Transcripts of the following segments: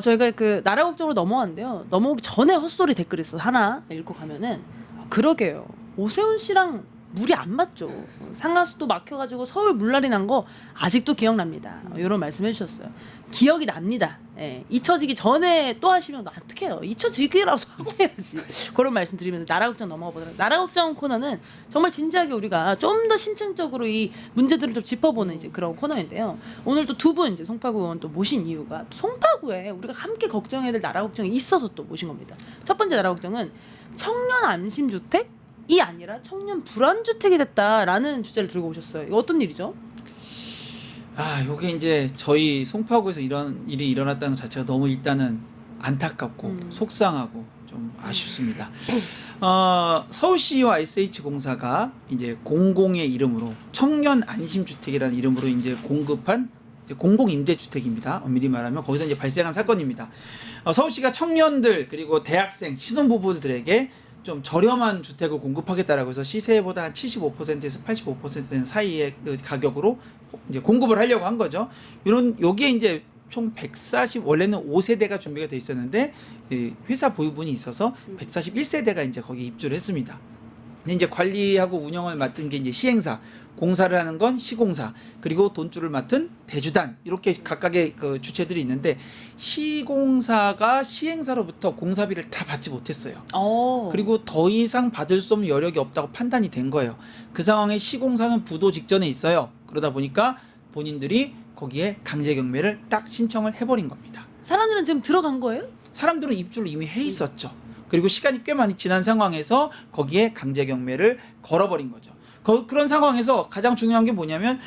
저희가 그 나라 걱정으로 넘어왔는데요. 넘어오기 전에 헛소리 댓글 있어 하나 읽고 가면은 그러게요. 오세훈 씨랑 물이 안 맞죠. 상하수도 막혀가지고 서울 물난리 난 거 아직도 기억납니다. 이런 말씀해 주셨어요. 기억이 납니다. 예, 잊혀지기 전에 또 하시면 어떡해요. 잊혀지기라도 하고 해야지. 그런 말씀 드리면서 나라 걱정 넘어가 보도록. 나라 걱정 코너는 정말 진지하게 우리가 좀 더 심층적으로 이 문제들을 좀 짚어보는 이제 그런 코너인데요. 오늘 또 두 분 이제 송파구 의원 또 모신 이유가 송파구에 우리가 함께 걱정해야 될 나라 걱정이 있어서 또 모신 겁니다. 첫 번째 나라 걱정은 청년 안심주택이 아니라 청년 불안주택이 됐다라는 주제를 들고 오셨어요. 이거 어떤 일이죠? 요게 이제 저희 송파구에서 이런 일이 일어났다는 것 자체가 너무 일단은 안타깝고 속상하고 좀 아쉽습니다. 서울시와 SH공사가 이제 공공의 이름으로 청년 안심주택이라는 이름으로 이제 공급한 공공임대주택입니다. 엄밀히 말하면 거기서 이제 발생한 사건입니다. 서울시가 청년들 그리고 대학생 신혼부부들에게 좀 저렴한 주택을 공급하겠다라고 해서 시세보다 한 75%에서 85% 되는 사이의 그 가격으로 이제 공급을 하려고 한 거죠. 여기에 이제 총 140 원래는 5세대가 준비가 돼 있었는데 회사 보유분이 있어서 141세대가 이제 거기 입주를 했습니다. 근데 이제 관리하고 운영을 맡은 게 이제 시행사, 공사를 하는 건 시공사, 그리고 돈줄을 맡은 대주단 이렇게 각각의 그 주체들이 있는데 시공사가 시행사로부터 공사비를 다 받지 못했어요. 그리고 더 이상 받을 수 없는 여력이 없다고 판단이 된 거예요. 그 상황에 시공사는 부도 직전에 있어요. 그러다 보니까 본인들이 거기에 강제 경매를 딱 신청을 해버린 겁니다. 사람들은 지금 들어간 거예요? 사람들은 입주를 이미 해 있었죠. 그리고 시간이 꽤 많이 지난 상황에서 거기에 강제 경매를 걸어버린 거죠. 그런 상황에서 가장 중요한 게 뭐냐면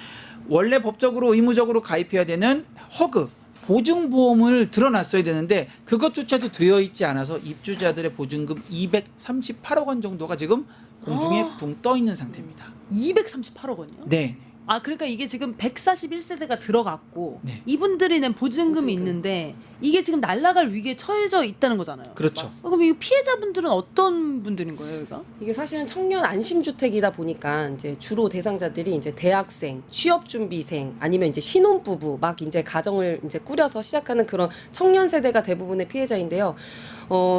원래 법적으로 의무적으로 가입해야 되는 허그, 보증보험을 들어놨어야 되는데 그것조차도 되어 있지 않아서 입주자들의 보증금 238억 원 정도가 지금 공중에 붕 떠 있는 상태입니다. 238억 원이요? 네. 그러니까 이게 지금 141세대가 들어갔고 네. 이분들이 낸 보증금이 있는데 이게 지금 날아갈 위기에 처해져 있다는 거잖아요. 그렇죠. 그럼 이 피해자분들은 어떤 분들인 거예요, 여기가? 이게 사실은 청년 안심주택이다 보니까 이제 주로 대상자들이 이제 대학생, 취업준비생, 아니면 이제 신혼부부 막 이제 가정을 이제 꾸려서 시작하는 그런 청년 세대가 대부분의 피해자인데요.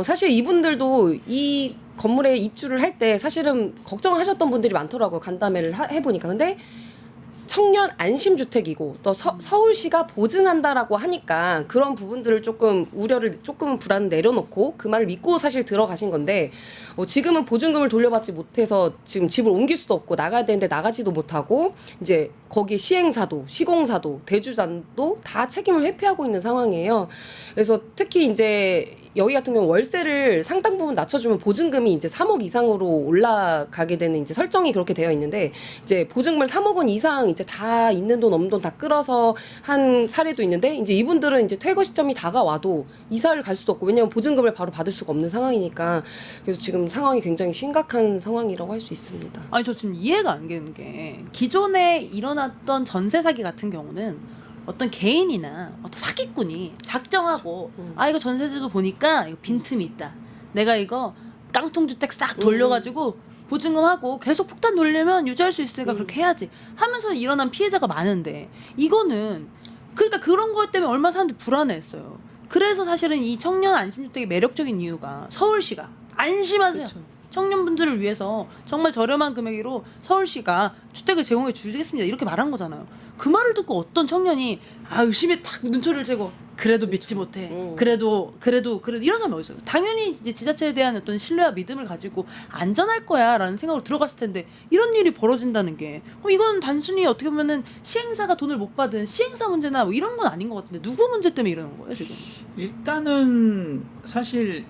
사실 이분들도 이 건물에 입주를 할 때 사실은 걱정하셨던 분들이 많더라고요. 간담회를 해보니까. 근데 청년 안심주택이고 또 서울시가 보증한다라고 하니까 그런 부분들을 조금 우려를 조금은 불안 내려놓고 그 말을 믿고 사실 들어가신 건데 지금은 보증금을 돌려받지 못해서 지금 집을 옮길 수도 없고 나가야 되는데 나가지도 못하고 이제 거기 시행사도 시공사도 대주단도 다 책임을 회피하고 있는 상황이에요. 그래서 특히 이제 여기 같은 경우 월세를 상당 부분 낮춰주면 보증금이 이제 3억 이상으로 올라가게 되는 이제 설정이 그렇게 되어 있는데 이제 보증금을 3억 원 이상 이제 다 있는 돈 없는 돈 다 끌어서 한 사례도 있는데 이제 이분들은 이제 퇴거 시점이 다가와도 이사를 갈 수도 없고 왜냐하면 보증금을 바로 받을 수가 없는 상황이니까 그래서 지금 상황이 굉장히 심각한 상황이라고 할 수 있습니다. 아니 저 지금 이해가 안 되는 게 기존에 일어났던 전세 사기 같은 경우는 어떤 개인이나 어떤 사기꾼이 작정하고 이거 전세제도 보니까 이거 빈틈이 있다. 내가 이거 깡통주택 싹 돌려가지고 보증금하고 계속 폭탄 돌리면 유지할 수 있으니까 그렇게 해야지 하면서 일어난 피해자가 많은데 이거는 그러니까 그런 것 때문에 얼마나 사람들이 불안해했어요. 그래서 사실은 이 청년 안심주택의 매력적인 이유가 서울시가 안심하세요. 그쵸. 청년분들을 위해서 정말 저렴한 금액으로 서울시가 주택을 제공해 주겠습니다. 이렇게 말한 거잖아요. 그 말을 듣고 어떤 청년이 의심에 탁 눈초리를 채고 그래도 믿지 못해. 그래도 이런 사람이 어딨어요. 당연히 이제 지자체에 대한 어떤 신뢰와 믿음을 가지고 안전할 거야라는 생각으로 들어갔을 텐데 이런 일이 벌어진다는 게 그럼 이건 단순히 어떻게 보면은 시행사가 돈을 못 받은 시행사 문제나 뭐 이런 건 아닌 것 같은데 누구 문제 때문에 이러는 거예요 지금? 일단은 사실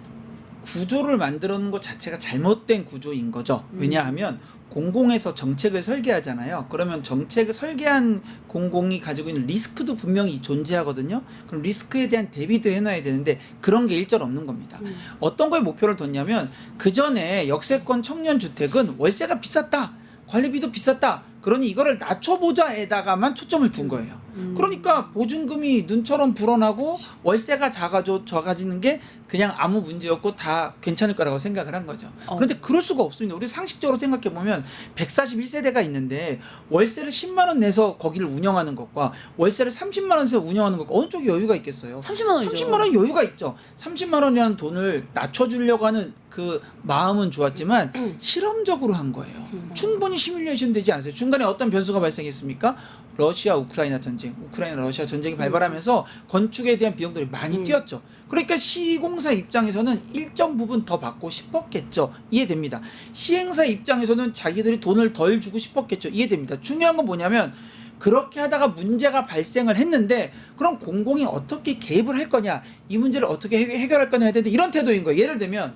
구조를 만들어 놓은 것 자체가 잘못된 구조인 거죠. 왜냐하면 공공에서 정책을 설계하잖아요. 그러면 정책을 설계한 공공이 가지고 있는 리스크도 분명히 존재하거든요. 그럼 리스크에 대한 대비도 해놔야 되는데 그런 게 일절 없는 겁니다. 어떤 거에 목표를 뒀냐면 그 전에 역세권 청년주택은 월세가 비쌌다. 관리비도 비쌌다. 그러니 이거를 낮춰보자에다가만 초점을 둔 거예요. 그러니까 보증금이 눈처럼 불어나고 월세가 작아지는 게 그냥 아무 문제였고 다 괜찮을 거라고 생각을 한 거죠. 그런데 그럴 수가 없습니다. 우리 상식적으로 생각해 보면 141세대가 있는데 월세를 10만 원 내서 거기를 운영하는 것과 월세를 30만 원 내서 운영하는 것과 어느 쪽이 여유가 있겠어요? 30만 원이죠. 30만 원 여유가 있죠. 30만 원이라는 돈을 낮춰주려고 하는 그 마음은 좋았지만 실험적으로 한 거예요. 충분히 시뮬레이션 되지 않았어요. 중간에 어떤 변수가 발생했습니까? 러시아 우크라이나 전쟁, 우크라이나 러시아 전쟁이 발발하면서 건축에 대한 비용들이 많이 뛰었죠. 그러니까 시공사 입장에서는 일정 부분 더 받고 싶었겠죠. 이해됩니다. 시행사 입장에서는 자기들이 돈을 덜 주고 싶었겠죠. 이해됩니다. 중요한 건 뭐냐면 그렇게 하다가 문제가 발생을 했는데 그럼 공공이 어떻게 개입을 할 거냐, 이 문제를 어떻게 해결할 거냐 해야 되는데 이런 태도인 거예요. 예를 들면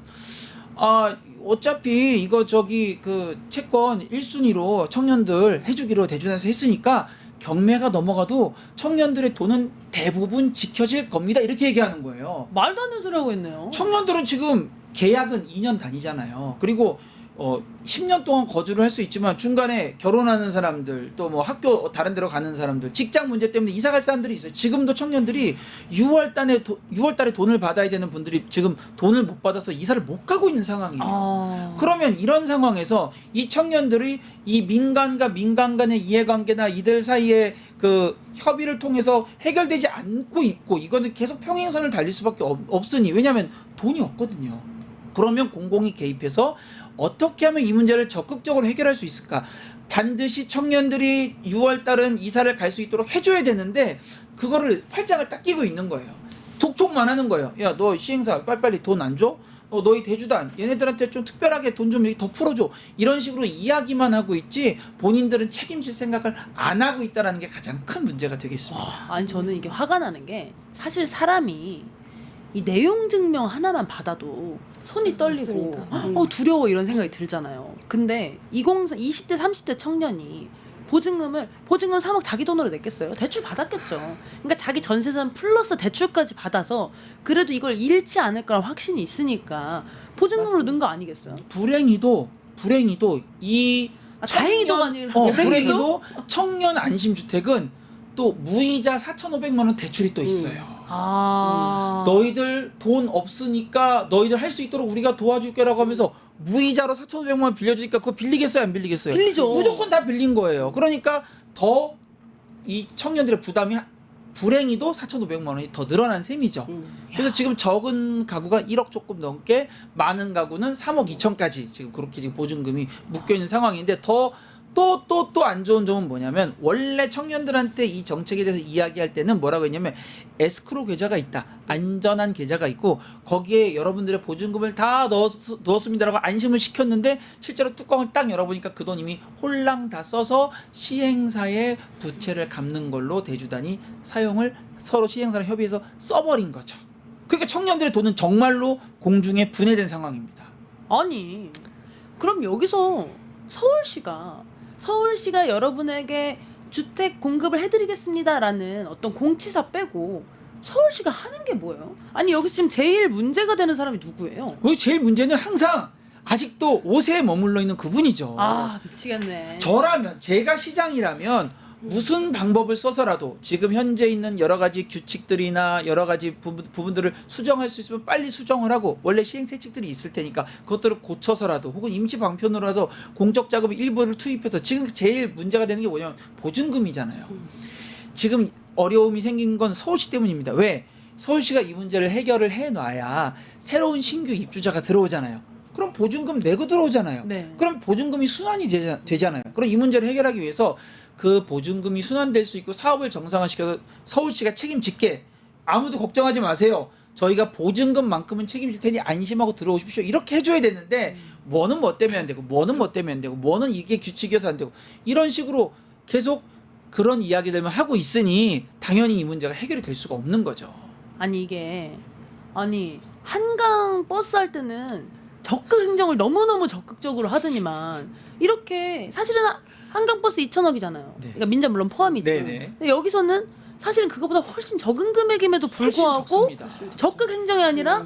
어차피 이거 그 채권 1순위로 청년들 해주기로 대준해서 했으니까 경매가 넘어가도 청년들의 돈은 대부분 지켜질 겁니다. 이렇게 얘기하는 거예요. 말도 안 되는 소리 하고 있네요. 청년들은 지금 계약은 2년 단위잖아요. 그리고 10년 동안 거주를 할 수 있지만 중간에 결혼하는 사람들, 또 뭐 학교 다른 데로 가는 사람들, 직장 문제 때문에 이사 갈 사람들이 있어요. 지금도 청년들이 6월 달에 돈을 받아야 되는 분들이 지금 돈을 못 받아서 이사를 못 가고 있는 상황이에요. 그러면 이런 상황에서 이 청년들이 이 민간과 민간 간의 이해관계나 이들 사이에 그 협의를 통해서 해결되지 않고 있고 이거는 계속 평행선을 달릴 수밖에 없으니, 왜냐하면 돈이 없거든요. 그러면 공공이 개입해서 어떻게 하면 이 문제를 적극적으로 해결할 수 있을까? 반드시 청년들이 6월 달은 이사를 갈 수 있도록 해줘야 되는데 그거를 팔짱을 딱 끼고 있는 거예요. 독촉만 하는 거예요. 야, 너 시행사 빨리빨리 돈 안 줘? 너희 대주단 얘네들한테 좀 특별하게 돈 좀 더 풀어줘. 이런 식으로 이야기만 하고 있지 본인들은 책임질 생각을 안 하고 있다는 게 가장 큰 문제가 되겠습니다. 아니 저는 이게 화가 나는 게 사실 사람이 이 내용 증명 하나만 받아도 손이 떨리고 두려워 이런 생각이 들잖아요. 근데 20대 30대 청년이 보증금 3억 자기 돈으로 냈겠어요? 대출 받았겠죠. 그러니까 자기 전세산 플러스 대출까지 받아서 그래도 이걸 잃지 않을 거란 확신이 있으니까 보증금으로 넣은 거 아니겠어요? 불행히도 이 다행히도가 아니라 불행히도 청년 안심주택은 또 무이자 4,500만 원 대출이 또 있어요. 너희들 돈 없으니까 너희들 할 수 있도록 우리가 도와줄게라고 하면서 무이자로 4,500만 원 빌려주니까 그거 빌리겠어요, 안 빌리겠어요? 빌리죠. 무조건 다 빌린 거예요. 그러니까 더 이 청년들의 부담이 불행히도 4,500만 원이 더 늘어난 셈이죠. 그래서 지금 적은 가구가 1억 조금 넘게, 많은 가구는 3억 2천까지 지금 그렇게 지금 보증금이 묶여 있는 상황인데 또 안 좋은 점은 뭐냐면, 원래 청년들한테 이 정책에 대해서 이야기할 때는 뭐라고 했냐면 에스크로 계좌가 있다, 안전한 계좌가 있고 거기에 여러분들의 보증금을 다 넣었습니다라고 안심을 시켰는데 실제로 뚜껑을 딱 열어보니까 그 돈 이미 홀랑 다 써서 시행사의 부채를 갚는 걸로 대주단이 사용을 서로 시행사랑 협의해서 써버린 거죠. 그러니까 청년들의 돈은 정말로 공중에 분해된 상황입니다. 아니 그럼 여기서 서울시가 여러분에게 주택 공급을 해드리겠습니다라는 어떤 공치사 빼고 서울시가 하는 게 뭐예요? 아니 여기서 지금 제일 문제가 되는 사람이 누구예요? 여기 제일 문제는 항상 아직도 5세에 머물러 있는 그분이죠. 미치겠네. 저라면, 제가 시장이라면 무슨 방법을 써서라도 지금 현재 있는 여러 가지 규칙들이나 여러 가지 부분들을 수정할 수 있으면 빨리 수정을 하고, 원래 시행세칙들이 있을 테니까 그것들을 고쳐서라도 혹은 임시 방편으로라도 공적 자금 일부를 투입해서, 지금 제일 문제가 되는 게 뭐냐면 보증금이잖아요. 지금 어려움이 생긴 건 서울시 때문입니다. 왜? 서울시가 이 문제를 해결을 해놔야 새로운 신규 입주자가 들어오잖아요. 그럼 보증금 내고 들어오잖아요. 네. 그럼 보증금이 순환이 되잖아요. 그럼 이 문제를 해결하기 위해서 그 보증금이 순환될 수 있고 사업을 정상화시켜서 서울시가 책임질게, 아무도 걱정하지 마세요, 저희가 보증금만큼은 책임질 테니 안심하고 들어오십시오, 이렇게 해줘야 되는데 뭐는 뭐 때문에 안 되고 뭐는 뭐 때문에 안 되고 뭐는 이게 규칙이어서 안 되고 이런 식으로 계속 그런 이야기들만 하고 있으니 당연히 이 문제가 해결이 될 수가 없는 거죠. 아니 한강 버스 할 때는 적극 행정을 너무너무 적극적으로 하더니만 이렇게 사실은 한강 버스 2,000억이잖아요. 네. 그러니까 민자 물론 포함이죠. 네네. 근데 여기서는 사실은 그거보다 훨씬 적은 금액임에도 불구하고 적극 행정이 아니라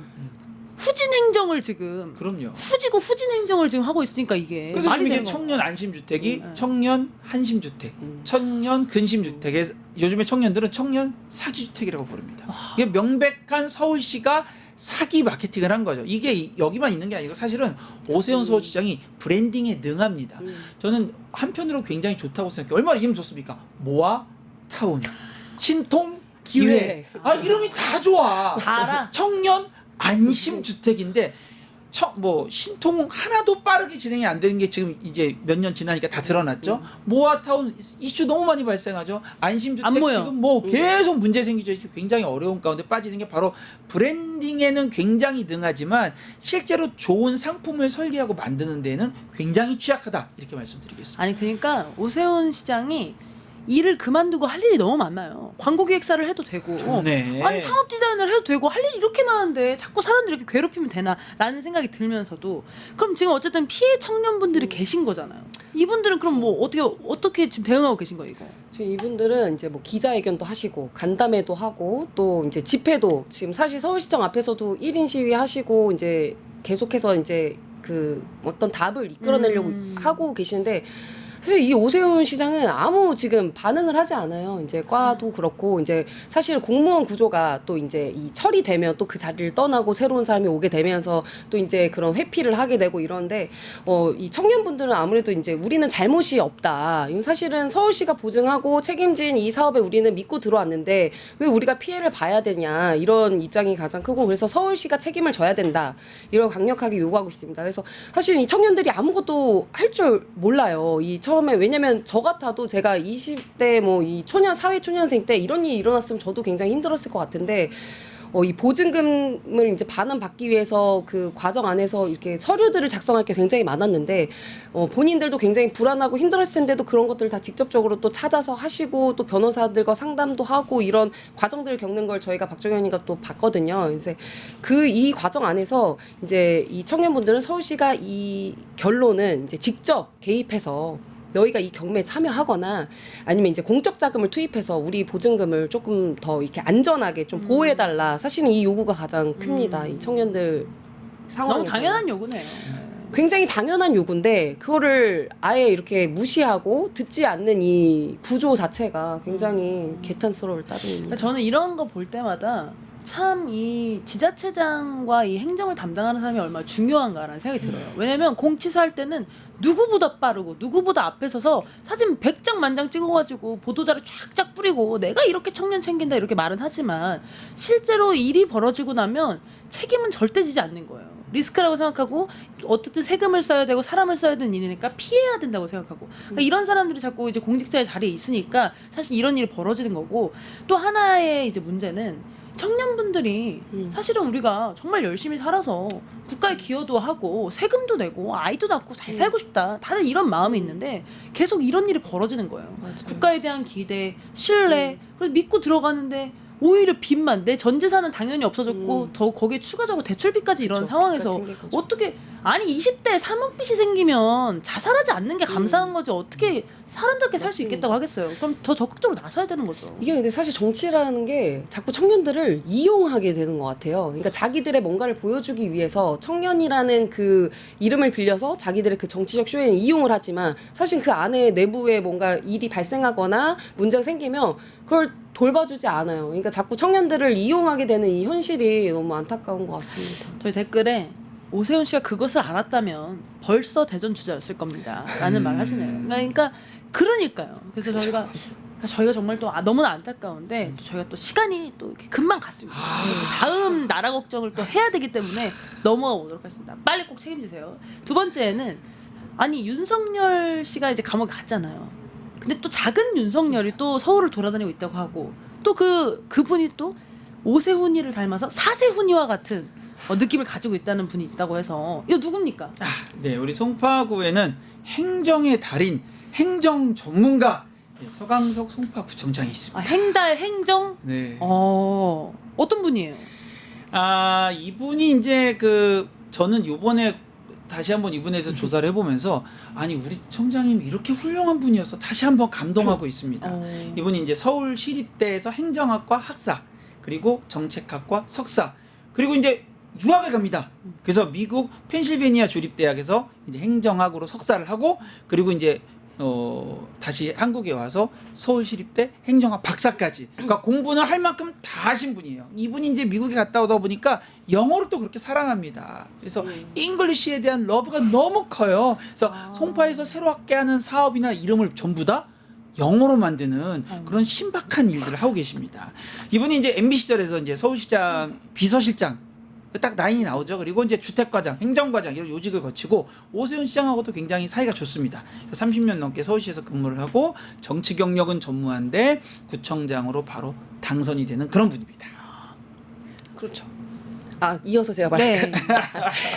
후진 행정을 지금 그럼요. 후지고 후진 행정을 지금 하고 있으니까 이게 그래서 말이 지금 이게 되는 거. 청년 안심주택이 청년 한심주택, 청년 근심주택에 요즘에 청년들은 청년 사기주택이라고 부릅니다. 이게 명백한 서울시가 사기 마케팅을 한 거죠. 이게 여기만 있는 게 아니고 사실은 오세훈 서울시장이 브랜딩에 능합니다. 저는 한편으로 굉장히 좋다고 생각해요. 얼마나 이름 좋습니까? 모아 타운, 신통 기회. 아 이름이 다 좋아. 다 알아. 청년 안심 주택인데 뭐 신통 하나도 빠르게 진행이 안 되는 게 지금 이제 몇 년 지나니까 다 드러났죠. 모아타운 이슈 너무 많이 발생하죠. 안심 안 주택 모여. 지금 뭐 계속 문제 생기죠. 지금 굉장히 어려운 가운데 빠지는 게 바로 브랜딩에는 굉장히 능하지만 실제로 좋은 상품을 설계하고 만드는 데에는 굉장히 취약하다 이렇게 말씀드리겠습니다. 아니 그러니까 오세훈 시장이 일을 그만두고 할 일이 너무 많아요. 광고 기획사를 해도 되고, 좋네. 아니 상업 디자인을 해도 되고 할 일이 이렇게 많은데 자꾸 사람들이 이렇게 괴롭히면 되나라는 생각이 들면서도 그럼 지금 어쨌든 피해 청년분들이 계신 거잖아요. 이분들은 그럼 뭐 어떻게 지금 대응하고 계신 거예요, 이거? 지금 이분들은 이제 뭐 기자회견도 하시고 간담회도 하고 또 이제 집회도 지금 사실 서울시청 앞에서도 1인 시위 하시고 이제 계속해서 이제 그 어떤 답을 이끌어내려고 하고 계시는데 사실 이 오세훈 시장은 아무 지금 반응을 하지 않아요. 이제 과도 그렇고 이제 사실 공무원 구조가 또 이제 이 처리되면 또 그 자리를 떠나고 새로운 사람이 오게 되면서 또 이제 그런 회피를 하게 되고 이러는데 이 청년분들은 아무래도 이제 우리는 잘못이 없다. 이건 사실은 서울시가 보증하고 책임진 이 사업에 우리는 믿고 들어왔는데 왜 우리가 피해를 봐야 되냐 이런 입장이 가장 크고 그래서 서울시가 책임을 져야 된다. 이걸 강력하게 요구하고 있습니다. 그래서 사실 이 청년들이 아무것도 할 줄 몰라요. 이 처음에 왜냐면 저 같아도 제가 20대 뭐 이 사회 초년생 때 이런 일이 일어났으면 저도 굉장히 힘들었을 것 같은데 이 보증금을 이제 반환받기 위해서 그 과정 안에서 이렇게 서류들을 작성할 게 굉장히 많았는데 본인들도 굉장히 불안하고 힘들었을 텐데도 그런 것들을 다 직접적으로 또 찾아서 하시고 또 변호사들과 상담도 하고 이런 과정들을 겪는 걸 저희가 박정현이가 또 봤거든요. 이제 이 과정 안에서 이제 이 청년분들은 서울시가 이 결론은 이제 직접 개입해서 너희가 이 경매에 참여하거나 아니면 이제 공적 자금을 투입해서 우리 보증금을 조금 더 이렇게 안전하게 좀 보호해달라. 사실은 이 요구가 가장 큽니다. 이 청년들 상황에서. 너무 당연한 요구네요. 굉장히 당연한 요구인데 그거를 아예 이렇게 무시하고 듣지 않는 이 구조 자체가 굉장히 개탄스러울 따름입니다. 그러니까 저는 이런 거 볼 때마다 참 이 지자체장과 이 행정을 담당하는 사람이 얼마나 중요한가라는 생각이 들어요. 왜냐면 공치사 할 때는 누구보다 빠르고 누구보다 앞에 서서 사진 100장 만장 찍어가지고 보도자료 쫙쫙 뿌리고 내가 이렇게 청년 챙긴다 이렇게 말은 하지만 실제로 일이 벌어지고 나면 책임은 절대 지지 않는 거예요. 리스크라고 생각하고 어쨌든 세금을 써야 되고 사람을 써야 되는 일이니까 피해야 된다고 생각하고 그러니까 이런 사람들이 자꾸 이제 공직자의 자리에 있으니까 사실 이런 일이 벌어지는 거고 또 하나의 이제 문제는 청년분들이 사실은 우리가 정말 열심히 살아서 국가에 기여도 하고 세금도 내고 아이도 낳고 잘 살고 싶다 다들 이런 마음이 있는데 계속 이런 일이 벌어지는 거예요. 맞아요. 국가에 대한 기대, 신뢰 그래서 믿고 들어가는데 오히려 빚만 내 전 재산은 당연히 없어졌고 더 거기에 추가적으로 대출비까지 이런 그렇죠. 상황에서 생긴 거죠. 어떻게 아니 20대에 3억 빚이 생기면 자살하지 않는 게 감사한 거지 어떻게 사람답게 살 수 맞습니다. 있겠다고 하겠어요. 그럼 더 적극적으로 나서야 되는 거죠. 이게 근데 사실 정치라는 게 자꾸 청년들을 이용하게 되는 것 같아요. 그러니까 자기들의 뭔가를 보여주기 위해서 청년이라는 그 이름을 빌려서 자기들의 그 정치적 쇼에 이용을 하지만 사실 그 안에 내부에 뭔가 일이 발생하거나 문제가 생기면 그걸 돌봐주지 않아요. 그러니까 자꾸 청년들을 이용하게 되는 이 현실이 너무 안타까운 것 같습니다. 저희 댓글에 오세훈 씨가 그것을 알았다면 벌써 대전 주자였을 겁니다. 라는 말 하시네요. 그러니까요. 그래서 저희가 정말 또 너무나 안타까운데 또 저희가 또 시간이 또 이렇게 금방 갔습니다. 다음 나라 걱정을 또 해야 되기 때문에 넘어가 보도록 하겠습니다. 빨리 꼭 책임지세요. 두 번째는 아니 윤석열 씨가 이제 감옥에 갔잖아요. 근데 또 작은 윤석열이 또 서울을 돌아다니고 있다고 하고 또 그분이 또 오세훈이를 닮아서 사세훈이와 같은 느낌을 가지고 있다는 분이 있다고 해서 이거 누굽니까? 네, 우리 송파구에는 행정의 달인, 행정 전문가 서강석 송파구청장이 있습니다. 행달 행정? 네. 어떤 분이에요? 이분이 이제 저는 요번에 다시 한번 이분에 대해서 조사를 해보면서 아니 우리 청장님 이렇게 훌륭한 분이어서 다시 한번 감동하고 있습니다. 이분이 이제 서울시립대에서 행정학과 학사 그리고 정책학과 석사 그리고 이제 유학을 갑니다. 그래서 미국 펜실베니아 주립대학에서 이제 행정학으로 석사를 하고 그리고 이제 다시 한국에 와서 서울시립대 행정학 박사까지. 그러니까 공부는 할 만큼 다 하신 분이에요. 이분이 이제 미국에 갔다 오다 보니까 영어를 또 그렇게 사랑합니다. 그래서 잉글리시에 대한 러브가 너무 커요. 그래서 송파에서 새로 확대하는 사업이나 이름을 전부 다 영어로 만드는 그런 신박한 일들을 하고 계십니다. 이분이 이제 MB 시절에서 이제 서울시장 비서실장 딱 라인이 나오죠. 그리고 이제 주택과장, 행정과장 이런 요직을 거치고 오세훈 시장하고도 굉장히 사이가 좋습니다. 30년 넘게 서울시에서 근무를 하고 정치 경력은 전무한데 구청장으로 바로 당선이 되는 그런 분입니다. 그렇죠. 이어서 제가 말할까요? 네.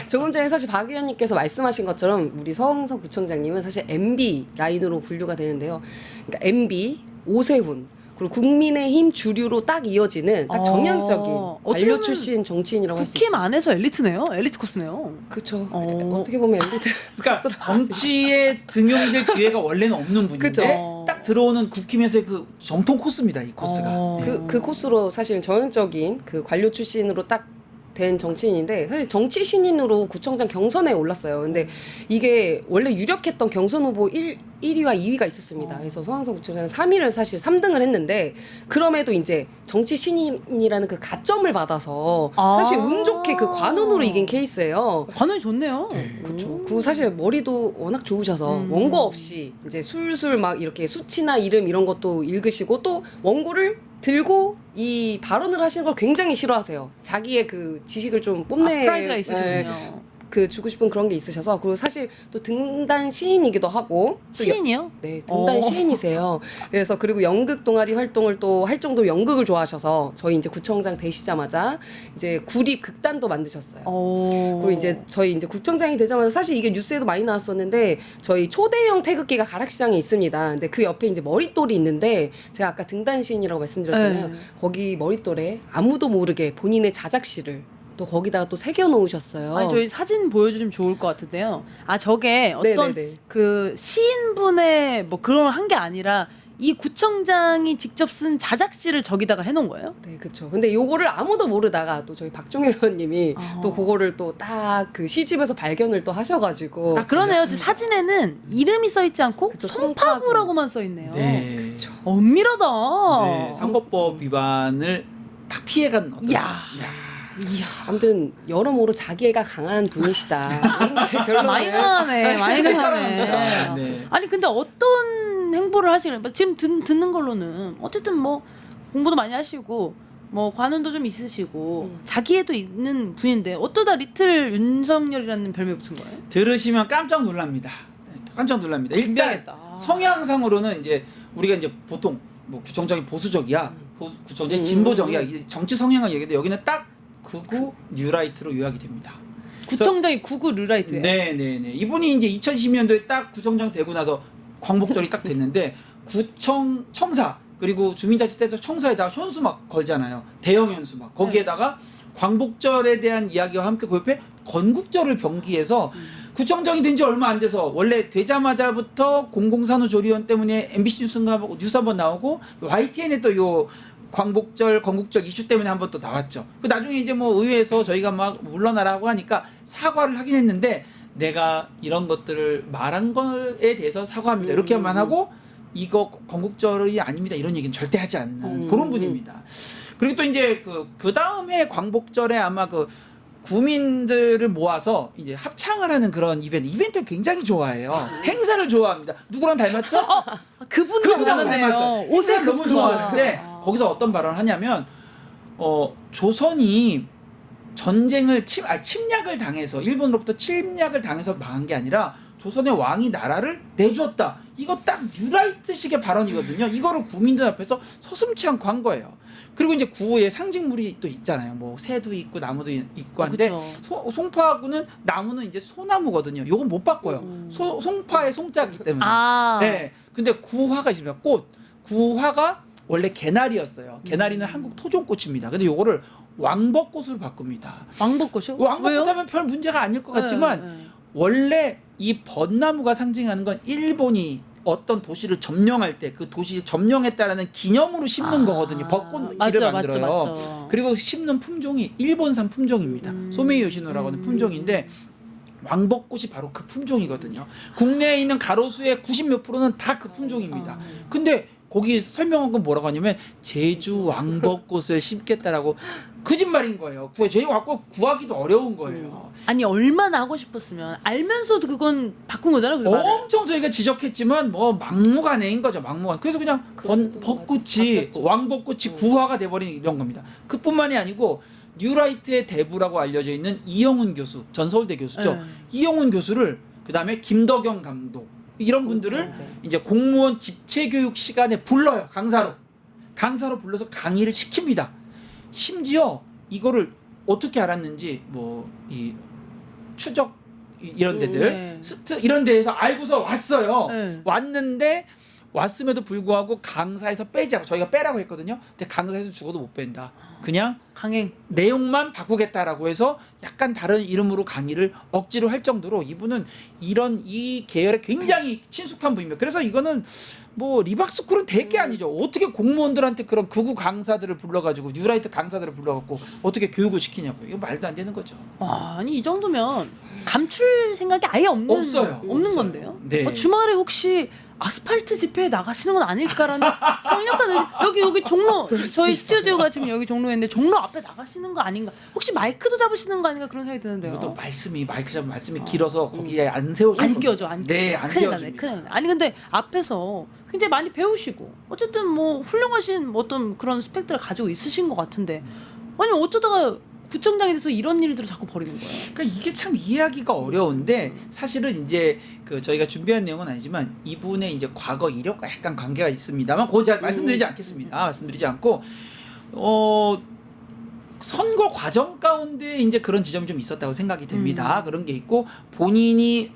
조금 전에 사실 박 의원님께서 말씀하신 것처럼 우리 서흥석 구청장님은 사실 MB 라인으로 분류가 되는데요. 그러니까 MB, 오세훈, 그리고 국민의힘 주류로 딱 이어지는 딱 정형적인 어떻게 관료 보면 출신 정치인이라고 할 수 있죠. 국힘 안에서 엘리트네요. 엘리트 코스네요. 그렇죠. 어. 어떻게 보면 엘리트. 그러니까 정치에 등용될 기회가 원래는 없는 분인데 그죠. 딱 들어오는 국힘에서의 그 정통 코스입니다. 이 코스가. 네. 그 코스로 사실 전형적인 그 관료 출신으로 딱 된 정치인인데 사실 정치 신인으로 구청장 경선에 올랐어요. 근데 이게 원래 유력했던 경선 후보 1위와 2위가 있었습니다. 그래서 서항석 구청장 3위를 사실 3등을 했는데 그럼에도 이제 정치 신인이라는 그 가점을 받아서 사실 운 좋게 그 관운으로 이긴 케이스예요. 관원이 좋네요. 그렇죠. 그리고 사실 머리도 워낙 좋으셔서 원고 없이 이제 술술 막 이렇게 수치나 이름 이런 것도 읽으시고 또 원고를 들고 이 발언을 하시는 걸 굉장히 싫어하세요. 자기의 그 지식을 좀 뽐내 프라이드가 있으시군요. 그 주고 싶은 그런 게 있으셔서 그리고 사실 또 등단 시인이기도 하고 또 시인이요? 네, 등단 시인이세요. 그래서 그리고 연극 동아리 활동을 또 할 정도로 연극을 좋아하셔서 저희 이제 구청장 되시자마자 이제 구립 극단도 만드셨어요. 그리고 이제 저희 이제 구청장이 되자마자 사실 이게 뉴스에도 많이 나왔었는데 저희 초대형 태극기가 가락시장에 있습니다. 근데 그 옆에 이제 머릿돌이 있는데 제가 아까 등단 시인이라고 말씀드렸잖아요. 네. 거기 머릿돌에 아무도 모르게 본인의 자작시를 또 거기다가 또 새겨 놓으셨어요. 아니 저희 사진 보여주시면 좋을 것 같은데요. 저게 어떤 네네네. 그 시인분의 뭐 그런 한 게 아니라 이 구청장이 직접 쓴 자작시를 저기다가 해놓은 거예요? 네, 그렇죠. 근데 요거를 아무도 모르다가 또 저희 박종현 의원님이 또 그거를 또 딱 그 시집에서 발견을 또 하셔가지고 그러네요. 그렇습니다. 제 사진에는 이름이 써 있지 않고 그쵸, 송파구라고만 써 있네요. 네. 엄밀하다. 네, 선거법 위반을 딱 피해간 어떤. 이야. 아무튼 여러모로 자기애가 강한 분이시다. 결론을 많이 강하네. 많이 강하네. 사랑합니다. 네. 아니 근데 어떤 행보를 하시는 지금 듣는 걸로는 어쨌든 뭐 공부도 많이 하시고 뭐 관운도 좀 있으시고 자기애도 있는 분인데 어쩌다 리틀 윤석열이라는 별명 붙은 거예요? 들으시면 깜짝 놀랍니다. 깜짝 놀랍니다. 일단 준비하겠다. 성향상으로는 이제 우리가 이제 보통 뭐 구청장이 보수적이야, 구청장이 진보적이야, 이게 정치 성향을 얘기해도 여기는 딱 극우 뉴라이트로 요약이 됩니다. 구청장이 구구 르라이트예요. 네네네. 이분이 이제 2020년도에 딱 구청장 되고 나서 광복절이 딱 됐는데 청사 그리고 주민자치센터 청사에다가 현수막 걸잖아요. 대형 현수막. 거기에다가 광복절에 대한 이야기와 함께 그 옆에 건국절을 병기해서 구청장이 된 지 얼마 안 돼서 원래 되자마자부터 공공산후조리원 때문에 MBC 뉴스 한번 나오고 YTN에 또 요 광복절, 건국절 이슈 때문에 한번 또 나왔죠. 나중에 이제 뭐 의회에서 저희가 막 물러나라고 하니까 사과를 하긴 했는데 내가 이런 것들을 말한 거에 대해서 사과합니다. 이렇게만 하고 이거 건국절이 아닙니다. 이런 얘기는 절대 하지 않는 그런 분입니다. 그리고 또 이제 그 다음 해 광복절에 아마 그 구민들을 모아서 이제 합창을 하는 그런 이벤트 굉장히 좋아해요. 행사를 좋아합니다. 누구랑 닮았죠? 그분도 닮았어요. 옷에 행사를 너무 좋아하는데 거기서 어떤 발언을 하냐면 조선이 전쟁을 침략을 당해서 일본으로부터 침략을 당해서 망한 게 아니라 조선의 왕이 나라를 내주었다. 이거 딱 뉴라이트식의 발언이거든요. 이거를 국민들 앞에서 서슴치 않고 한 거예요. 그리고 이제 구의 상징물이 또 있잖아요. 뭐 새도 있고 나무도 있고 한데 송파구는 나무는 이제 소나무거든요. 요건 못 바꿔요. 송파의 송자기 때문에. 네. 근데 구화가 있습니다. 꽃. 구화가 원래 개나리였어요. 개나리는 한국 토종꽃입니다. 근데 요거를 왕벚꽃으로 바꿉니다. 왕벚꽃이요? 왕벚꽃하면 별 문제가 아닐 것 같지만 원래 이 벚나무가 상징하는 건 일본이 어떤 도시를 점령할 때 그 도시 점령했다라는 기념으로 심는 거거든요. 벚꽃 맞죠, 길을 맞죠, 만들어요. 맞죠. 그리고 심는 품종이 일본산 품종입니다. 소메이 요시노라고 하는 품종인데 왕벚꽃이 바로 그 품종이거든요. 국내에 있는 가로수의 90몇 %는 다 그 품종입니다. 근데 거기 설명한 건 뭐라고 하냐면 제주 왕벚꽃을 심겠다라고 거짓말인 거예요. 제주 왕벚꽃 구하기도 어려운 거예요. 아니 얼마나 하고 싶었으면 알면서도 그건 바꾼 거잖아요. 그 말을. 엄청 저희가 지적했지만 뭐 막무가내인 거죠. 막무가내. 그래서 그냥 벚꽃이 왕벚꽃이 구화가 돼버린 이런 겁니다. 그뿐만이 아니고 뉴라이트의 대부라고 알려져 있는 이영훈 교수, 전 서울대 교수죠. 네. 이영훈 교수를 그다음에 김덕영 감독 이런 분들을 이제 공무원 집체 교육 시간에 불러요. 강사로 불러서 강의를 시킵니다. 심지어 이거를 어떻게 알았는지 뭐 이 추적 이런 데들 네. 스트 이런 데에서 알고서 왔어요. 네. 왔는데 왔음에도 불구하고 강사에서 빼자고 저희가 빼라고 했거든요. 근데 강사에서 죽어도 못 뺀다. 그냥 강행. 내용만 바꾸겠다라고 해서 약간 다른 이름으로 강의를 억지로 할 정도로 이분은 이 계열에 굉장히 친숙한 분입니다. 그래서 이거는 뭐 리박스쿨은 될 게 아니죠. 어떻게 공무원들한테 그런 극우 강사들을 불러가지고 뉴라이트 강사들을 불러갖고 어떻게 교육을 시키냐고요. 이거 말도 안 되는 거죠. 아니 이 정도면 감출 생각이 아예 없는 없어요. 건데요. 네. 주말에 혹시 아스팔트 집회에 나가시는 건 아닐까라는 강력한 의심. 여기 종로 저희 스튜디오가 지금 여기 종로인데 종로 앞에 나가시는 거 아닌가? 혹시 마이크도 잡으시는 거 아닌가 그런 생각이 드는데요. 이것도 마이크 잡은 말씀이 길어서 거기에 안 세워줘. 안 끼워져, 안 끼워져. 네, 안 큰일 나네, 세워줍니다. 큰일 나네. 아니 근데 앞에서 굉장히 많이 배우시고 어쨌든 뭐 훌륭하신 어떤 그런 스펙들을 가지고 있으신 것 같은데 아니 어쩌다가 구청장이 돼서 이런 일들을 자꾸 벌이는 거예요. 그러니까 이게 참 이해하기가 어려운데 사실은 이제 그 저희가 준비한 내용은 아니지만 이분의 이제 과거 이력과 약간 관계가 있습니다만 그건 제가 말씀드리지 않겠습니다. 말씀드리지 않고 선거 과정 가운데 이제 그런 지점이 좀 있었다고 생각이 됩니다. 그런 게 있고 본인이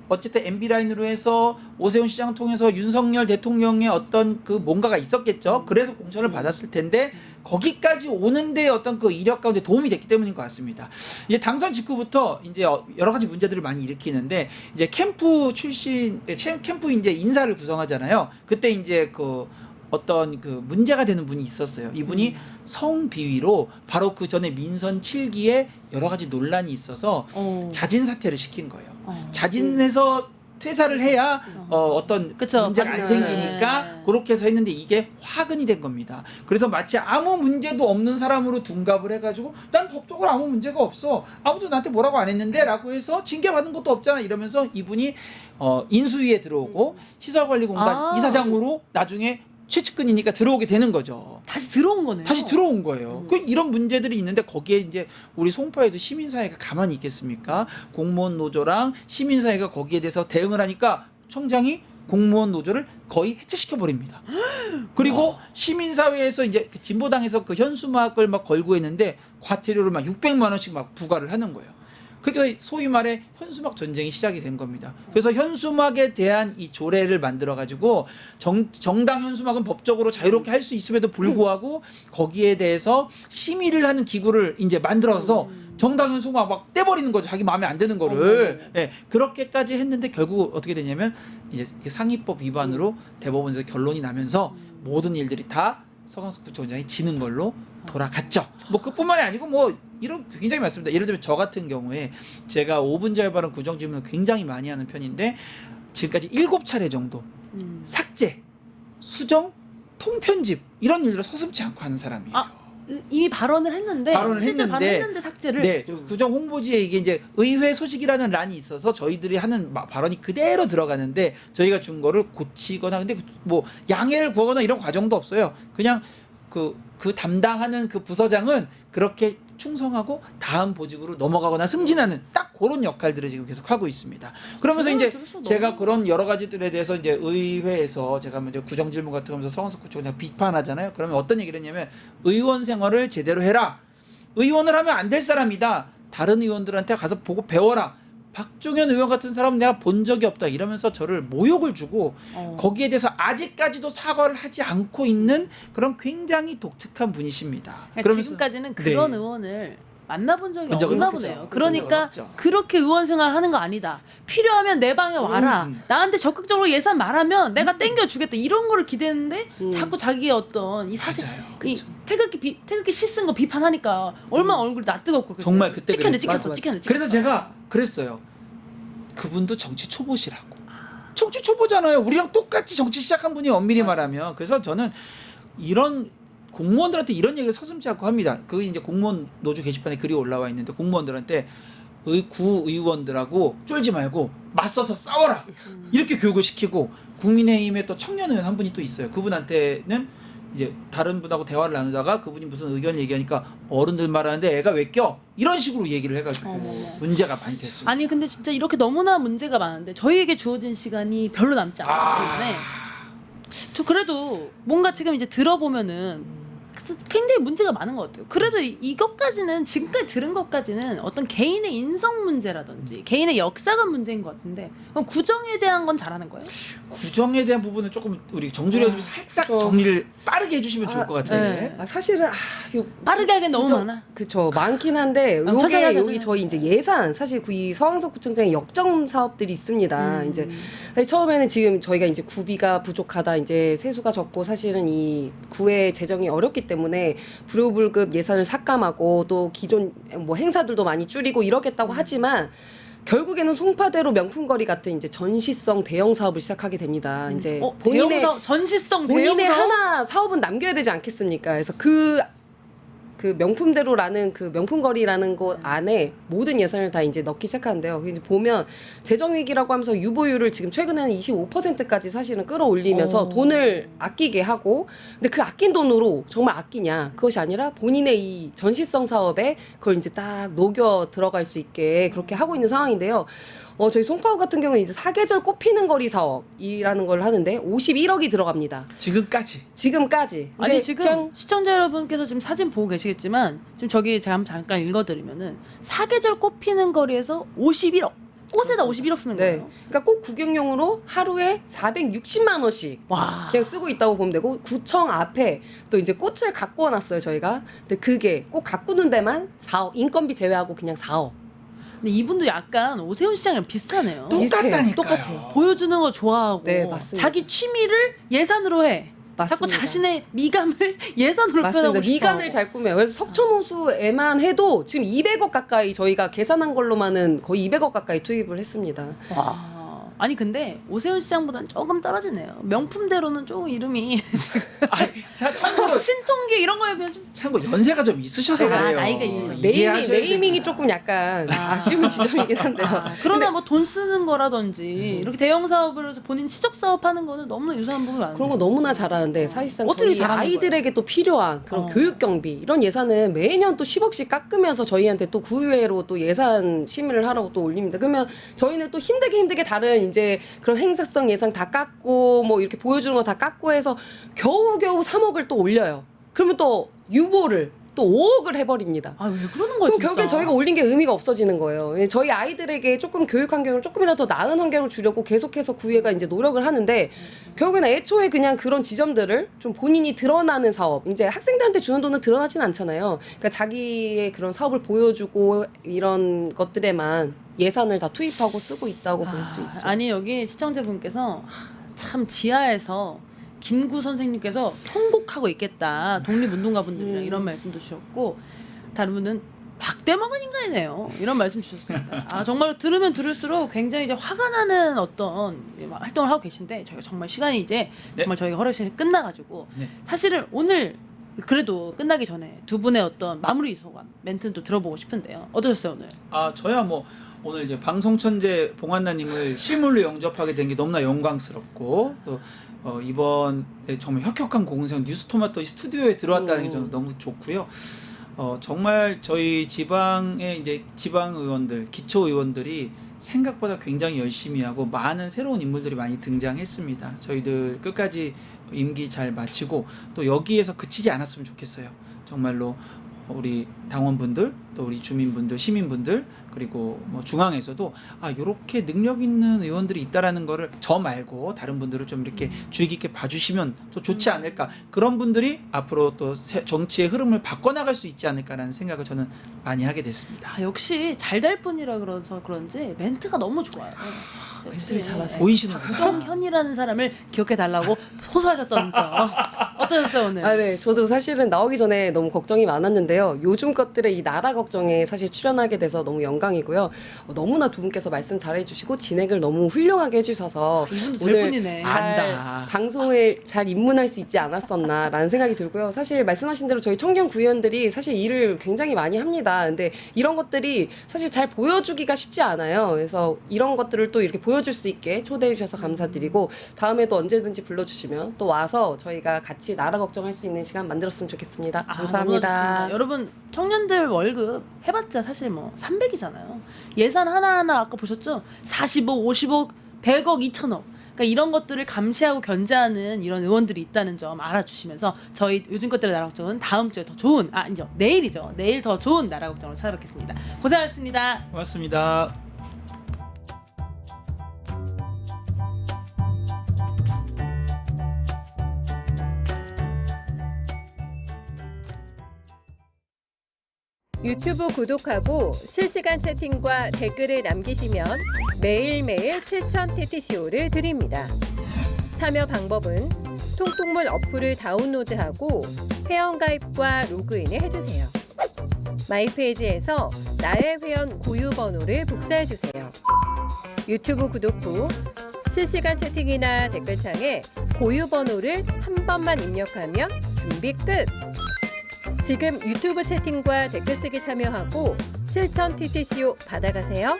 어쨌든 MB 라인으로 해서 오세훈 시장 통해서 윤석열 대통령의 어떤 그 뭔가가 있었겠죠. 그래서 공천을 받았을 텐데 거기까지 오는데 어떤 그 이력 가운데 도움이 됐기 때문인 것 같습니다. 이제 당선 직후부터 이제 여러 가지 문제들을 많이 일으키는데 이제 캠프 이제 인사를 구성하잖아요. 그때 이제 그 어떤 그 문제가 되는 분이 있었어요. 이분이 성비위로 바로 그 전에 민선 7기에 여러 가지 논란이 있어서 자진 사퇴를 시킨 거예요. 자진해서 퇴사를 해야 어떤 그쵸, 문제가 안 맞아요. 생기니까 네. 그렇게 해서 했는데 이게 화근이 된 겁니다. 그래서 마치 아무 문제도 없는 사람으로 둔갑을 해가지고 난 법적으로 아무 문제가 없어. 아무도 나한테 뭐라고 안 했는데 라고 해서 징계받은 것도 없잖아 이러면서 이분이 인수위에 들어오고 시설관리공단 이사장으로 나중에 최측근이니까 들어오게 되는 거죠. 다시 들어온 거네요. 다시 들어온 거예요. 그 이런 문제들이 있는데 거기에 이제 우리 송파에도 시민사회가 가만히 있겠습니까? 공무원 노조랑 시민사회가 거기에 대해서 대응을 하니까 청장이 공무원 노조를 거의 해체시켜 버립니다. 그리고 시민사회에서 이제 그 진보당에서 그 현수막을 막 걸고 했는데 과태료를 막 600만 원씩 막 부과를 하는 거예요. 그러니까 소위 말해 현수막 전쟁이 시작이 된 겁니다. 그래서 현수막에 대한 이 조례를 만들어 가지고 정당 현수막은 법적으로 자유롭게 할 수 있음에도 불구하고 거기에 대해서 심의를 하는 기구를 이제 만들어서 정당 현수막 막 떼버리는 거죠. 자기 마음에 안 드는 거를. 네, 그렇게까지 했는데 결국 어떻게 되냐면 이제 상위법 위반으로 대법원에서 결론이 나면서 모든 일들이 다 서강석 구청장이 지는 걸로 돌아갔죠. 뭐 그뿐만이 아니고 뭐 이런 굉장히 많습니다. 예를 들면 저 같은 경우에 제가 5분 자유발언 구정 질문을 굉장히 많이 하는 편인데 지금까지 7차례 정도 삭제, 수정, 통편집 이런 일들을 서슴지 않고 하는 사람이에요. 이미 발언을 했는데 실제 발언했는데 삭제를. 네, 구정 홍보지에 이게 이제 의회 소식이라는 란이 있어서 저희들이 하는 발언이 그대로 들어가는데 저희가 준 거를 고치거나 근데 뭐 양해를 구하거나 이런 과정도 없어요. 그냥 그 담당하는 그 부서장은 그렇게 충성하고 다음 보직으로 넘어가거나 승진하는 딱 그런 역할들을 지금 계속 하고 있습니다. 그러면서 이제 제가 그런 여러 가지들에 대해서 이제 의회에서 제가 이제 구정 질문 같은 거 하면서 서강석 구청장 비판하잖아요. 그러면 어떤 얘기를 했냐면 의원 생활을 제대로 해라. 의원을 하면 안 될 사람이다. 다른 의원들한테 가서 보고 배워라. 박종현 의원 같은 사람은 내가 본 적이 없다 이러면서 저를 모욕을 주고 거기에 대해서 아직까지도 사과를 하지 않고 있는 그런 굉장히 독특한 분이십니다. 그러니까 지금까지는 그런 네. 의원을 만나본 적이 본 적은 없나 없겠죠. 보네요. 본 적은 그러니까 없죠. 그렇게 의원 생활하는 거 아니다. 필요하면 내 방에 와라. 나한테 적극적으로 예산 말하면 내가 땡겨주겠다. 이런 거를 기대했는데 자꾸 자기의 어떤 이 사실 맞아요. 이 태극기 시 쓴 거 비판하니까 얼마나 얼굴이 낯뜨겁고 그랬어요. 정말 그때 찍혔네 그랬어요. 찍혔어 찍혔네. 그래서 제가 그랬어요. 그분도 정치 초보시라고. 정치 초보잖아요. 우리랑 똑같이 정치 시작한 분이 엄밀히 말하면. 그래서 저는 이런 공무원들한테 이런 얘기를 서슴지 않고 합니다. 그 이제 공무원 노조 게시판에 글이 올라와 있는데 공무원들한테 구의원들하고 쫄지 말고 맞서서 싸워라 이렇게 교육을 시키고 국민의힘에 또 청년 의원 한 분이 또 있어요. 그분한테는 이제 다른 분하고 대화를 나누다가 그분이 무슨 의견 얘기하니까 어른들 말하는데 애가 왜 껴? 이런 식으로 얘기를 해가지고 어머머. 문제가 많이 됐습니다. 아니 근데 진짜 이렇게 너무나 문제가 많은데 저희에게 주어진 시간이 별로 남지 않기 때문에 저 그래도 뭔가 지금 이제 들어보면은 굉장히 문제가 많은 것 같아요. 그래도 이것까지는 지금까지 들은 것까지는 어떤 개인의 인성 문제라든지 개인의 역사관 문제인 것 같은데 그럼 구정에 대한 건 잘하는 거예요? 구정에 대한 부분은 조금 우리 정주리 의원님이 살짝 좀- 정리를 빠르게 해주시면 좋을 것 같아요. 네. 사실은 요 빠르게 하기엔 너무 구정- 많아. 그쵸 많긴 한데 천천히 하자, 여기 천천히. 저희 이제 예산 사실 이 서황석 구청장의 역점 사업들이 있습니다. 이제 사실 처음에는 지금 저희가 이제 구비가 부족하다 이제 세수가 적고 사실은 이 구의 재정이 어렵기 때문에 불효불급 예산을 삭감하고 또 기존 뭐 행사들도 많이 줄이고 이러겠다고 하지만 결국에는 송파대로 명품거리 같은 이제 전시성 대형 사업을 시작하게 됩니다. 이제 대형 본인의 사업, 전시성 본인의 대형 사업? 하나 사업은 남겨야 되지 않겠습니까? 그래서 그 명품대로라는 그 명품거리라는 곳 안에 모든 예산을 다 이제 넣기 시작하는데요. 이제 보면 재정위기라고 하면서 유보율을 지금 최근에는 25%까지 사실은 끌어올리면서 돈을 아끼게 하고 근데 그 아낀 돈으로 정말 아끼냐 그것이 아니라 본인의 이 전시성 사업에 그걸 이제 딱 녹여 들어갈 수 있게 그렇게 하고 있는 상황인데요. 저희 송파구 같은 경우는 이제 사계절 꽃피는 거리 사업이라는 걸 하는데 51억이 들어갑니다. 지금까지. 아니 근데 지금 그냥 시청자 여러분께서 지금 사진 보고 계시겠지만 지금 저기 제가 한번 잠깐 읽어드리면은 사계절 꽃 피는 거리에서 51억 꽃에다 51억 쓰는 네. 거예요. 그러니까 꽃 구경용으로 하루에 460만 원씩 와. 그냥 쓰고 있다고 보면 되고 구청 앞에 또 이제 꽃을 가꾸어 놨어요 저희가. 근데 그게 꽃 가꾸는 데만 4억 인건비 제외하고 그냥 4억. 근데 이분도 약간 오세훈 시장이랑 비슷하네요. 똑같다니까요. 똑같아요. 보여주는 거 좋아하고 네, 맞습니다. 자기 취미를 예산으로 해. 자꾸 맞습니다. 자신의 미감을 예산으로 맞습니다. 표현하고 싶어. 미간을 잘 꾸며요. 그래서 석촌호수에만 해도 지금 200억 가까이 저희가 계산한 걸로만은 거의 200억 가까이 투입을 했습니다. 와. 아니 근데 오세훈 시장보다는 조금 떨어지네요. 명품대로는 조금 이름이 참고로 신통기 이런 거에 비하면 좀 참고 연세가 좀 있으셔서 아, 그래요. 나이가 있으셔서. 이해하셔야 네이밍이 됩니다. 조금 약간 아쉬운 지점이긴 한데요. 그러나 뭐 돈 쓰는 거라든지 이렇게 대형 사업을 해서 본인 치적 사업하는 거는 너무나 유사한 부분이 많아요. 그런 거 너무나 잘하는데 사실상 어떻게 저희 잘하는 아이들에게 또 필요한 그런 어. 교육 경비 이런 예산은 매년 또 10억씩 깎으면서 저희한테 또 구의회로 또 예산 심의를 하라고 또 올립니다. 그러면 저희는 또 힘들게 다른 이제 그런 행사성 예산 다 깎고 뭐 이렇게 보여주는 거 다 깎고 해서 겨우겨우 3억을 또 올려요. 그러면 또 유보를 또 5억을 해버립니다. 아 왜 그러는 거야 그럼 진짜. 결국엔 저희가 올린 게 의미가 없어지는 거예요. 저희 아이들에게 조금 교육 환경을 조금이라도 더 나은 환경을 주려고 계속해서 구회가 이제 노력을 하는데 결국에는 애초에 그냥 그런 지점들을 좀 본인이 드러나는 사업. 이제 학생들한테 주는 돈은 드러나진 않잖아요. 그러니까 자기의 그런 사업을 보여주고 이런 것들에만 예산을 다 투입하고 쓰고 있다고 볼 수 있죠. 아니 여기 시청자분께서 참 지하에서 김구 선생님께서 통곡하고 있겠다. 독립운동가분들이랑 이런 말씀도 주셨고 다른 분은 막대먹은 인간이네요. 이런 말씀 주셨습니다. 아 정말 들으면 들을수록 굉장히 이제 화가 나는 어떤 활동을 하고 계신데 저희가 정말 시간이 이제 정말 저희가 허락 시간이 끝나가지고 네. 사실은 오늘 그래도 끝나기 전에 두 분의 어떤 마무리 소감 멘트는 또 들어보고 싶은데요. 어떠셨어요 오늘? 저야 뭐 오늘 이제 방송 천재 봉한나님을 실물로 영접하게 된 게 너무나 영광스럽고 또 이번에 정말 혁혁한 공생 뉴스토마토 스튜디오에 들어왔다는 게 저는 너무 좋고요. 정말 저희 지방의 이제 지방 의원들, 기초 의원들이 생각보다 굉장히 열심히 하고 많은 새로운 인물들이 많이 등장했습니다. 저희들 끝까지 임기 잘 마치고 또 여기에서 그치지 않았으면 좋겠어요. 정말로 우리 당원분들 또 우리 주민분들 시민분들 그리고 뭐 중앙에서도 요렇게 능력 있는 의원들이 있다라는 거를 저 말고 다른 분들을 좀 이렇게 주의 깊게 봐주시면 또 좋지 않을까, 그런 분들이 앞으로 또 정치의 흐름을 바꿔나갈 수 있지 않을까라는 생각을 저는 많이 하게 됐습니다. 역시 잘 될 뿐이라 그래서 그런지 멘트가 너무 좋아요. 멘트를 잘하세요. 보이시는구나. 부정현이라는 사람을 기억해 달라고 소설하셨던 적 어떠셨어요 오늘? 네. 저도 사실은 나오기 전에 너무 걱정이 많았는데요. 요즘 것들의 이 나라 걱정에 사실 출연하게 돼서 너무 영광이고요. 너무나 두 분께서 말씀 잘해주시고 진행을 너무 훌륭하게 해주셔서 이분도 될 뿐이네. 안다. 방송을 잘 입문할 수 있지 않았었나라는 생각이 들고요. 사실 말씀하신 대로 저희 청년 구의원들이 사실 일을 굉장히 많이 합니다. 근데 이런 것들이 사실 잘 보여주기가 쉽지 않아요. 그래서 이런 것들을 또 이렇게 보여줄 수 있게 초대해 주셔서 감사드리고 다음에도 언제든지 불러주시면 또 와서 저희가 같이 나라 걱정할 수 있는 시간 만들었으면 좋겠습니다. 너무 감사합니다. 좋습니다. 여러분 청년들 월급 해봤자 사실 뭐 300이잖아요. 예산 하나하나 아까 보셨죠? 40억, 50억, 100억, 2천억. 그러니까 이런 것들을 감시하고 견제하는 이런 의원들이 있다는 점 알아주시면서 저희 요즘 것들의 나라 걱정은 다음 주에 더 좋은 아니죠 내일이죠. 내일 더 좋은 나라 걱정으로 찾아뵙겠습니다. 고생하셨습니다. 고맙습니다. 유튜브 구독하고 실시간 채팅과 댓글을 남기시면 매일매일 7,000TTCO를 드립니다. 참여 방법은 통통물 어플을 다운로드하고 회원가입과 로그인을 해주세요. 마이페이지에서 나의 회원 고유 번호를 복사해주세요. 유튜브 구독 후 실시간 채팅이나 댓글창에 고유 번호를 한 번만 입력하면 준비 끝! 지금 유튜브 채팅과 댓글 쓰기 참여하고 7,000TTCO 받아가세요.